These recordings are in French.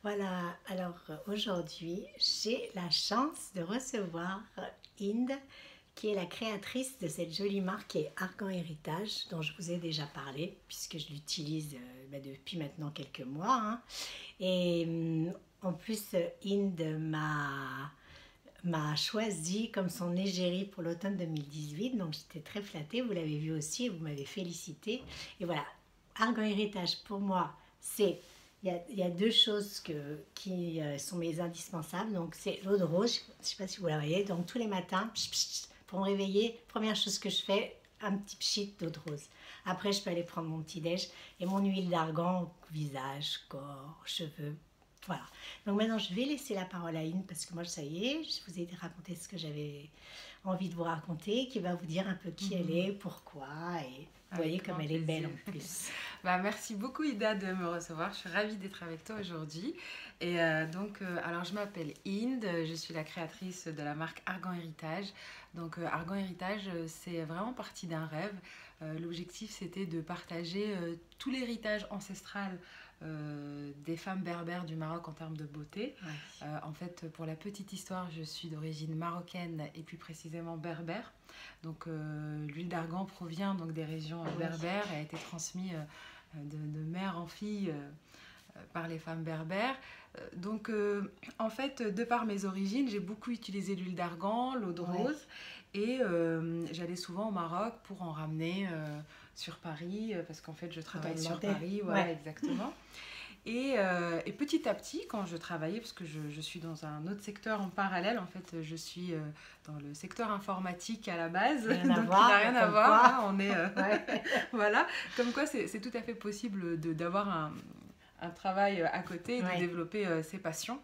Voilà, alors aujourd'hui, j'ai la chance de recevoir Inde, qui est la créatrice de cette jolie marque qui est Argan Héritage, dont je vous ai déjà parlé, puisque je l'utilise depuis maintenant quelques mois. Hein. Et en plus, Inde m'a choisi comme son égérie pour l'automne 2018, donc j'étais très flattée, vous l'avez vu aussi, vous m'avez félicité. Et voilà, Argan Héritage pour moi, c'est... Il y a deux choses qui sont mes indispensables. Donc, c'est l'eau de rose. Je ne sais pas si vous la voyez. Donc, tous les matins, pour me réveiller, première chose que je fais, un petit pchit d'eau de rose. Après, je peux aller prendre mon petit-déj et mon huile d'argan, visage, corps, cheveux. Voilà. Donc, maintenant, je vais laisser la parole à Ine parce que moi, ça y est, je vous ai raconté ce que j'avais envie de vous raconter, qui va vous dire un peu qui elle est, pourquoi. Et vous voyez comme elle est belle en plus. Merci beaucoup Ida de me recevoir, je suis ravie d'être avec toi aujourd'hui. Et alors je m'appelle Inde, je suis la créatrice de la marque Argan Héritage. Donc Argan Héritage, c'est vraiment parti d'un rêve. L'objectif c'était de partager tout l'héritage ancestral des femmes berbères du Maroc en termes de beauté. Ouais. En fait, pour la petite histoire, je suis d'origine marocaine et plus précisément berbère. Donc l'huile d'argan provient donc des régions berbères et a été transmise de mère en fille par les femmes berbères. Donc en fait, de par mes origines, j'ai beaucoup utilisé l'huile d'argan, l'eau de rose et j'allais souvent au Maroc pour en ramener sur Paris parce qu'en fait je travaille sur Paris, voilà exactement. Et petit à petit, quand je travaillais, parce que je suis dans un autre secteur en parallèle, en fait, je suis dans le secteur informatique à la base, donc il n'a rien à voir. Hein, on est, voilà, comme quoi c'est tout à fait possible d'avoir un travail à côté et de développer ses passions.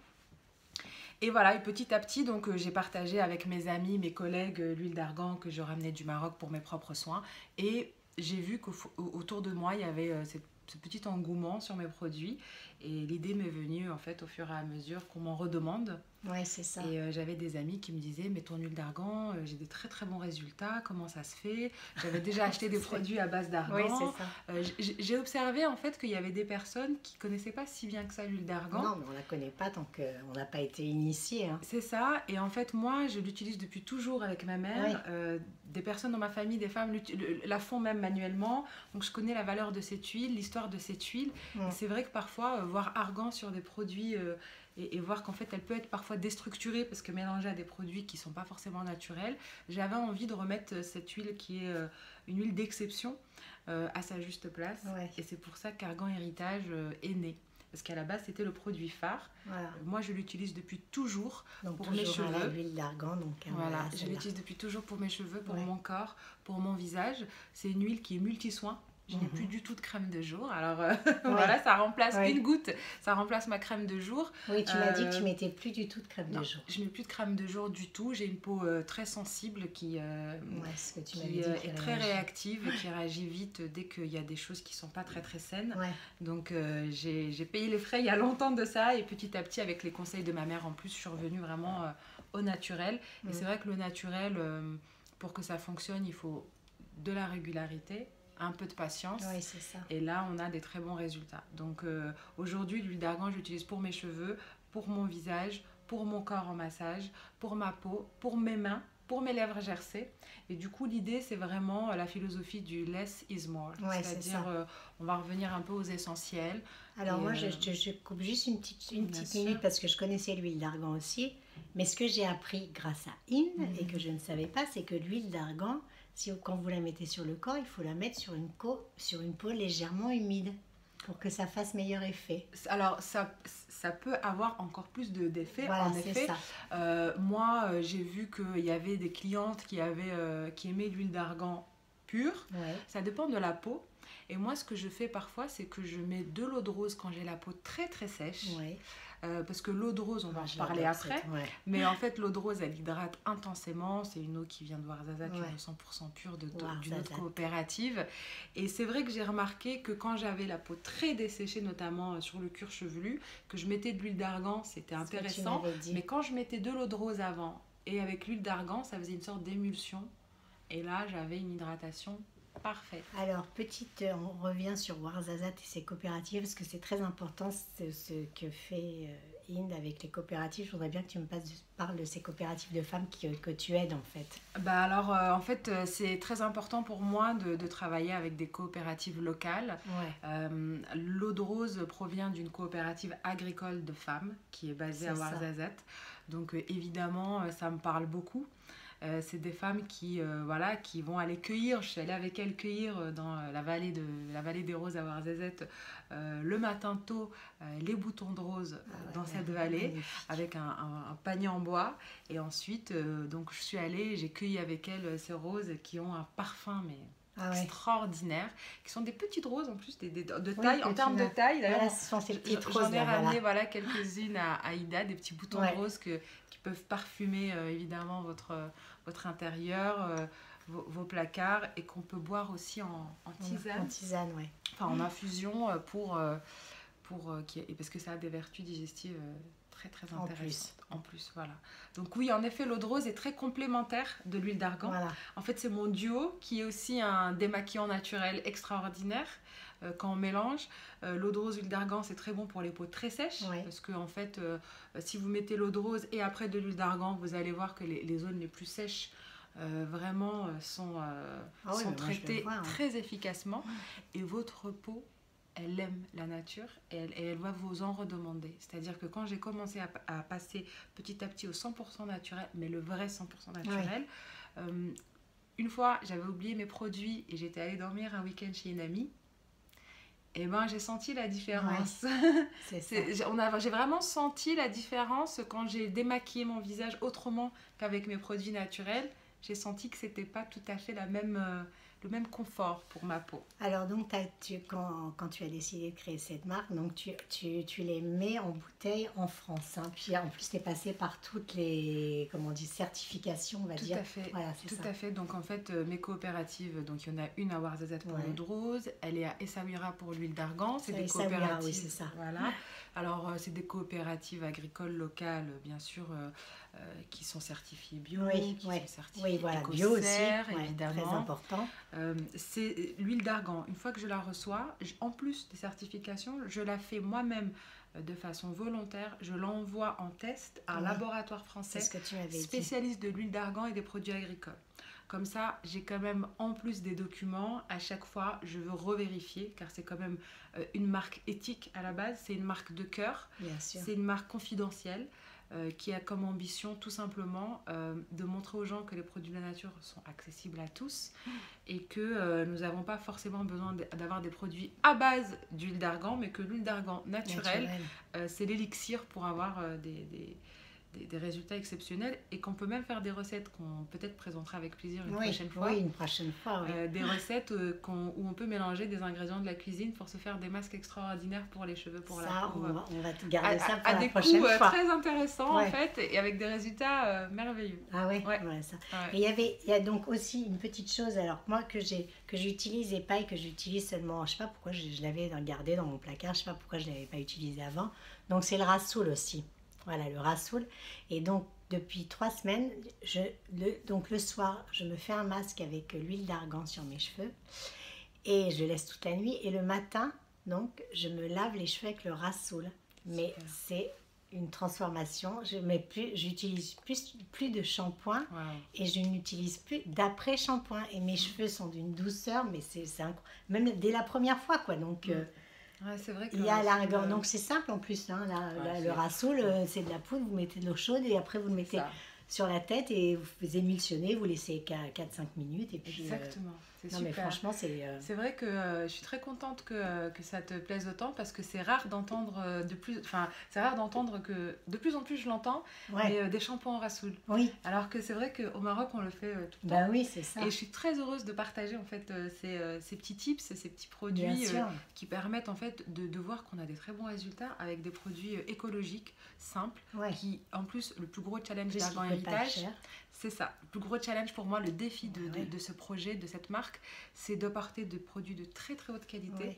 Et voilà, et petit à petit, donc j'ai partagé avec mes amis, mes collègues, l'huile d'argan que je ramenais du Maroc pour mes propres soins. Et j'ai vu qu'autour de moi, il y avait ce petit engouement sur mes produits. Et l'idée m'est venue en fait au fur et à mesure qu'on m'en redemande. Ouais, c'est ça. Et j'avais des amis qui me disaient, mais ton huile d'argan, j'ai des très très bons résultats, comment ça se fait? J'avais déjà acheté des produits à base d'argan. Oui, c'est ça. J'ai observé en fait qu'il y avait des personnes qui ne connaissaient pas si bien que ça l'huile d'argan. Non, mais on ne la connaît pas tant qu'on n'a pas été initié. Hein. C'est ça, et en fait moi je l'utilise depuis toujours avec ma mère. Des personnes dans ma famille, des femmes la font même manuellement, donc je connais la valeur de cette huile, l'histoire de cette huile. Et c'est vrai que parfois voir argan sur des produits et voir qu'en fait elle peut être parfois déstructurée parce que mélangée à des produits qui ne sont pas forcément naturels, j'avais envie de remettre cette huile qui est une huile d'exception à sa juste place. Et c'est pour ça qu'Argan Héritage est né. Parce qu'à la base, c'était le produit phare. Voilà. Moi, je l'utilise depuis toujours donc, pour mes cheveux. L'huile d'argan, donc voilà, je l'utilise depuis toujours pour mes cheveux, pour mon corps, pour mon visage. C'est une huile qui est multi-soin. Je n'ai plus du tout de crème de jour. Alors voilà, ça remplace une goutte, ça remplace ma crème de jour. Oui, tu m'as dit que tu mettais plus du tout de crème de jour. Je mets plus de crème de jour du tout. J'ai une peau très sensible qui est très réactive et qui réagit vite dès qu'il y a des choses qui sont pas très très saines. Donc j'ai payé les frais il y a longtemps de ça et petit à petit avec les conseils de ma mère en plus, je suis revenue vraiment au naturel. Et c'est vrai que le naturel, pour que ça fonctionne, il faut de la régularité, un peu de patience, c'est ça. Et là on a des très bons résultats. Donc aujourd'hui l'huile d'argan je l'utilise pour mes cheveux, pour mon visage, pour mon corps en massage, pour ma peau, pour mes mains, pour mes lèvres gercées. Et du coup l'idée c'est vraiment la philosophie du less is more, c'est-à-dire on va revenir un peu aux essentiels. Alors moi je coupe juste une petite minute parce que je connaissais l'huile d'argan aussi, mais ce que j'ai appris grâce à Ine et que je ne savais pas, c'est que l'huile d'argan, quand vous la mettez sur le corps, il faut la mettre sur une peau légèrement humide pour que ça fasse meilleur effet. Alors, ça peut avoir encore plus d'effet. Voilà, en effet. Moi, j'ai vu qu'il y avait des clientes qui aimaient l'huile d'argan pure. Ça dépend de la peau. Et moi, ce que je fais parfois, c'est que je mets de l'eau de rose quand j'ai la peau très très sèche. Parce que l'eau de rose, on va en parler après. Mais en fait, l'eau de rose, elle hydrate intensément. C'est une eau qui vient de Ouarzazate, une eau 100% pure d'une autre coopérative. Et c'est vrai que j'ai remarqué que quand j'avais la peau très desséchée, notamment sur le cuir chevelu, que je mettais de l'huile d'argan, c'était intéressant. Mais quand je mettais de l'eau de rose avant et avec l'huile d'argan, ça faisait une sorte d'émulsion. Et là, j'avais une hydratation Parfait. Alors, on revient sur Ouarzazate et ses coopératives, parce que c'est très important ce que fait Inde avec les coopératives. Je voudrais bien que tu me parles de ces coopératives de femmes que tu aides, en fait. Bah alors, en fait, c'est très important pour moi de travailler avec des coopératives locales. Ouais, L'eau de rose provient d'une coopérative agricole de femmes qui est basée à c'est ça. Ouarzazate. Donc, évidemment, ça me parle beaucoup. C'est des femmes voilà, qui vont aller cueillir. Je suis allée avec elles cueillir dans la vallée des Roses à Ouarzazate le matin tôt les boutons de rose Ah ouais, dans cette vallée magnifique. avec un panier en bois. Et ensuite, donc je suis allée, j'ai cueilli avec elles ces roses qui ont un parfum mais Ah ouais. extraordinaire, qui sont des petites roses en plus, de Oui, taille, que en tu termes de m'as- taille. D'ailleurs, Voilà, ce sont ces petites roses, j'en ai là, ramené voilà. voilà, quelques-unes à Ida, des petits boutons de Ouais, rose qui peuvent parfumer évidemment votre intérieur, vos placards, et qu'on peut boire aussi en en tisane, tisane, ouais. enfin en infusion parce que ça a des vertus digestives très très En plus. intéressantes en plus, voilà. Donc oui, en effet, l'eau de rose est très complémentaire de l'huile d'argan. Voilà. En fait, c'est mon duo qui est aussi un démaquillant naturel extraordinaire quand on mélange. L'eau de rose, l'huile d'argan, c'est très bon pour les peaux très sèches, Ouais. parce que en fait, si vous mettez l'eau de rose et après de l'huile d'argan, vous allez voir que les zones les plus sèches vraiment sont Ah oui, mais moi, je le traitées vois, hein. très efficacement, et votre peau, elle aime la nature et elle va vous en redemander. C'est-à-dire que quand j'ai commencé à passer petit à petit au 100% naturel, mais le vrai 100% naturel, une fois j'avais oublié mes produits et j'étais allée dormir un week-end chez une amie, et ben j'ai senti la différence. C'est ça. J'ai vraiment senti la différence quand j'ai démaquillé mon visage autrement qu'avec mes produits naturels. J'ai senti que c'était pas tout à fait le même confort pour ma peau. Alors, donc, quand tu as décidé de créer cette marque, donc tu les mets en bouteille en France, hein. Puis en plus, tu es passé par toutes les, comment on dit, certifications, on va Tout dire. à fait. Voilà, c'est Tout ça. à fait. Donc en fait, mes coopératives, donc il y en a une à Ouarzazate pour Ouais. l'eau de rose, elle est à Essaouira pour l'huile d'argan. C'est Ça, des Essaouira, coopératives. oui, c'est ça. Voilà. Alors c'est des coopératives agricoles locales, bien sûr, qui sont certifiées bio, Oui, qui ouais. sont certifiées Oui, voilà, bio aussi, écossaires, ouais, très évidemment. important. C'est l'huile d'argan. Une fois que je la reçois, en plus des certifications, je la fais moi-même de façon volontaire. Je l'envoie en test à un Ouais. laboratoire C'est français ce que tu m'avais dit. spécialiste de l'huile d'argan et des produits agricoles. Comme ça, j'ai quand même, en plus des documents, à chaque fois, je veux revérifier, car c'est quand même une marque éthique à la base, c'est une marque de cœur, Bien sûr. c'est une marque confidentielle qui a comme ambition tout simplement de montrer aux gens que les produits de la nature sont accessibles à tous et que nous n'avons pas forcément besoin d'avoir des produits à base d'huile d'argan, mais que l'huile d'argan naturelle, c'est l'élixir pour avoir des résultats exceptionnels, et qu'on peut même faire des recettes qu'on peut-être présentera avec plaisir une prochaine fois. Oui, une prochaine fois, oui. Des recettes où on peut mélanger des ingrédients de la cuisine pour se faire des masques extraordinaires pour les cheveux, pour la peau. On va te garder ça pour à la des prochaine coûts fois. très intéressants Ouais. en fait, et avec des résultats merveilleux. Ah oui, Ouais. ouais, ça. Ouais. Et il y a donc aussi une petite chose, alors moi que j'utilise et paille, que j'utilise seulement, je sais pas pourquoi je l'avais gardé dans mon placard, je sais pas pourquoi je l'avais pas utilisé avant. Donc c'est le rassoul aussi. Voilà, le rassoul. Et donc depuis 3 semaines, donc le soir, je me fais un masque avec l'huile d'argan sur mes cheveux et je laisse toute la nuit. Et le matin, donc je me lave les cheveux avec le rassoul. Mais Super. c'est une transformation. J'utilise plus de shampoing. Wow. Et je n'utilise plus d'après-shampoing. Et mes cheveux sont d'une douceur, mais c'est même dès la première fois, quoi. Donc, Ouais, c'est vrai que il y a l'argan. Donc, c'est simple en plus. Hein, Ouais, le rassoul, c'est de la poudre. Vous mettez de l'eau chaude et après, vous le mettez ça. sur la tête et vous émulsionnez. Vous laissez 4-5 minutes. Et puis, Exactement. C'est non, super. mais franchement, c'est... C'est vrai que je suis très contente que ça te plaise autant, parce que c'est rare d'entendre c'est rare d'entendre que de plus en plus je l'entends, Ouais. mais des shampoings en rassoul. Oui, Alors que c'est vrai qu'au Maroc on le fait tout le temps. bah oui, c'est ça. Et je suis très heureuse de partager en fait ces petits tips, ces petits Bien produits sûr. qui permettent en fait de voir qu'on a des très bons résultats avec des produits écologiques, simples, Ouais. qui en plus le plus gros challenge Plus d'Argan qu'il coûte pas Héritage, cher. c'est ça. Le plus gros challenge pour moi, le défi Ouais. de ce projet, de cette marque, c'est d'apporter des produits de très très haute qualité Ouais.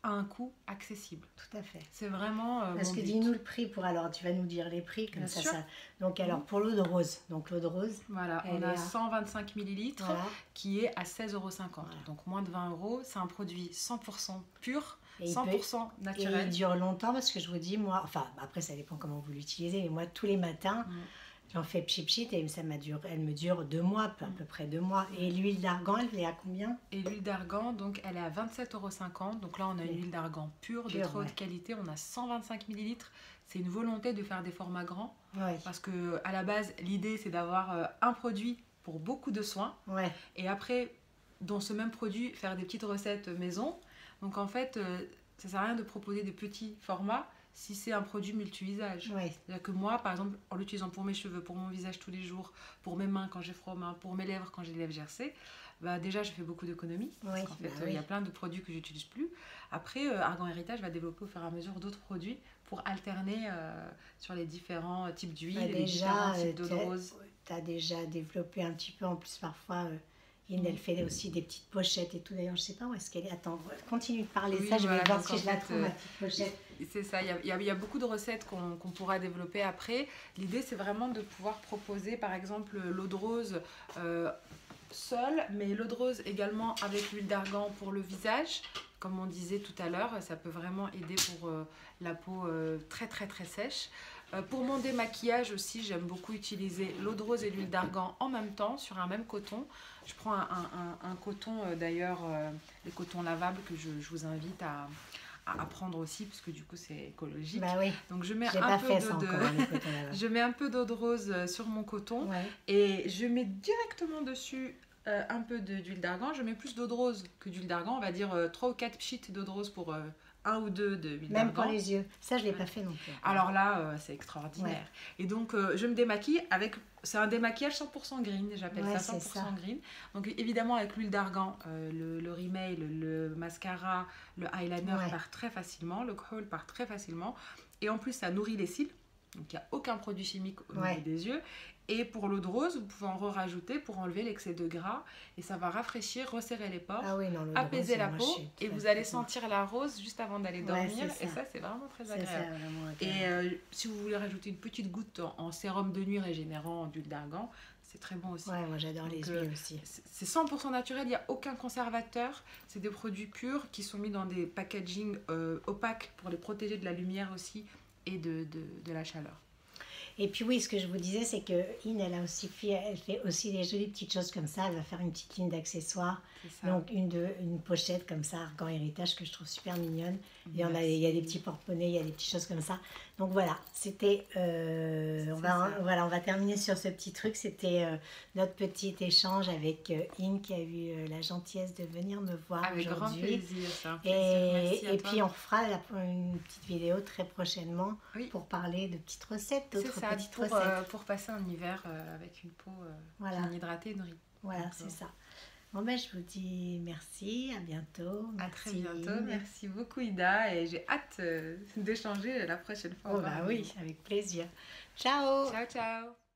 à un coût accessible. Tout à fait. C'est vraiment Parce mon que but. dis-nous le prix pour alors, tu vas nous dire les prix comme Bien ça, sûr. Donc alors pour l'eau de rose, donc l'eau de rose, Voilà, elle on est a à- 125 millilitres voilà. qui est à 16,50 €. Voilà. Donc moins de 20 €. C'est un produit 100% pur, Et il 100% Et naturel. il dure longtemps parce que je vous dis, moi, enfin après ça dépend comment vous l'utilisez, mais moi tous les matins, j'en fais pchit et elle me dure 2 mois, à peu près 2 mois. Et l'huile d'argan, elle est à combien? Et l'huile d'argan, donc elle est à 27,50 €. Donc là, on a une Oui. huile d'argan pure, de Pure, très haute ouais. qualité. On a 125 millilitres. C'est une volonté de faire des formats grands. Oui, Parce que à la base, l'idée, c'est d'avoir un produit pour beaucoup de soins. ouais, Et après, dans ce même produit, faire des petites recettes maison. Donc en fait, ça sert à rien de proposer des petits formats si c'est un produit multi-usage. ouais. C'est-à-dire que moi, par exemple, en l'utilisant pour mes cheveux, pour mon visage tous les jours, pour mes mains quand j'ai froid aux mains, pour mes lèvres quand j'ai les lèvres gercées, bah déjà, je fais beaucoup d'économies. Oui, Parce qu'en fait, bah il y a oui. plein de produits que j'utilise plus. Après, Argan Héritage va développer au fur et à mesure d'autres produits pour alterner sur les différents types d'huile Bah, et les différents types d'eau de rose. tu as déjà développé un petit peu en plus parfois. Inde, elle fait aussi des petites pochettes et tout. D'ailleurs, je sais pas où est-ce qu'elle est. Attends, continue de parler de Oui, ça. Je vais voilà, voir donc si en je la fait, trouve, ma petite pochette. C'est ça, il y a beaucoup de recettes qu'on pourra développer après. L'idée, c'est vraiment de pouvoir proposer, par exemple, l'eau de rose seule, mais l'eau de rose également avec l'huile d'argan pour le visage. Comme on disait tout à l'heure, ça peut vraiment aider pour la peau très très très sèche. Pour mon démaquillage aussi, j'aime beaucoup utiliser l'eau de rose et l'huile d'argan en même temps sur un même coton. Je prends un coton d'ailleurs, les cotons lavables que je vous invite à prendre aussi parce que du coup c'est écologique. Bah oui, Donc je mets j'ai un pas peu fait ça d'eau encore, les cotons là-bas. je mets un peu d'eau de rose sur mon coton Ouais, et je mets directement dessus un peu d'huile d'argan. Je mets plus d'eau de rose que d'huile d'argan, on va dire 3 ou 4 pchits d'eau de rose pour 1 ou 2 d'huile même pour d'argan. les yeux. Ça, je l'ai pas fait non plus. Alors là, c'est extraordinaire. Et donc, je me démaquille avec... C'est un démaquillage 100% green, j'appelle Ouais, ça c'est 100% ça. green. Donc, évidemment, avec l'huile d'argan, le rímel, le mascara, le eyeliner Ouais. part très facilement, le kohl part très facilement. Et en plus, ça nourrit les cils. Donc, il n'y a aucun produit chimique au Ouais. niveau des yeux. Et pour l'eau de rose, vous pouvez en rajouter pour enlever l'excès de gras. Et ça va rafraîchir, resserrer les pores. Ah oui, non, l'eau de Apaiser rose, la moi, peau je suis et très, vous allez très sentir la rose juste avant d'aller Ouais, dormir c'est et ça. ça c'est vraiment très Ça, agréable. c'est vraiment Et agréable. si vous voulez rajouter une petite goutte en sérum de nuit régénérant d'huile d'argan, c'est très bon aussi. Ouais, moi j'adore Donc, les huiles aussi. C'est 100% naturel, il n'y a aucun conservateur, c'est des produits purs qui sont mis dans des packaging opaques pour les protéger de la lumière aussi et de la chaleur. Et puis oui, ce que je vous disais, c'est que Inde, elle fait aussi des jolies petites choses comme ça. Elle va faire une petite ligne d'accessoires. C'est ça. Donc une pochette comme ça, Argan Héritage, que je trouve super mignonne. Et Merci. il y a des petits porte-monnaies, il y a des petites choses comme ça. Donc voilà, c'était... on va terminer sur ce petit truc. C'était notre petit échange avec Inde qui a eu la gentillesse de venir me voir Avec grand aujourd'hui. plaisir, c'est un plaisir. Et, Merci à et toi. puis on refera une petite vidéo très prochainement Oui. pour parler de petites recettes, C'est d'autres ça, petites recettes. pour passer un hiver avec une peau Voilà. bien hydratée et nourrie. Voilà, Donc, c'est ça. Bon ben, je vous dis merci, à bientôt. À très Merci, bientôt. Inde. Merci beaucoup Ida et j'ai hâte d'échanger la prochaine fois. Oh bah oui, avec plaisir. Ciao. Ciao ciao.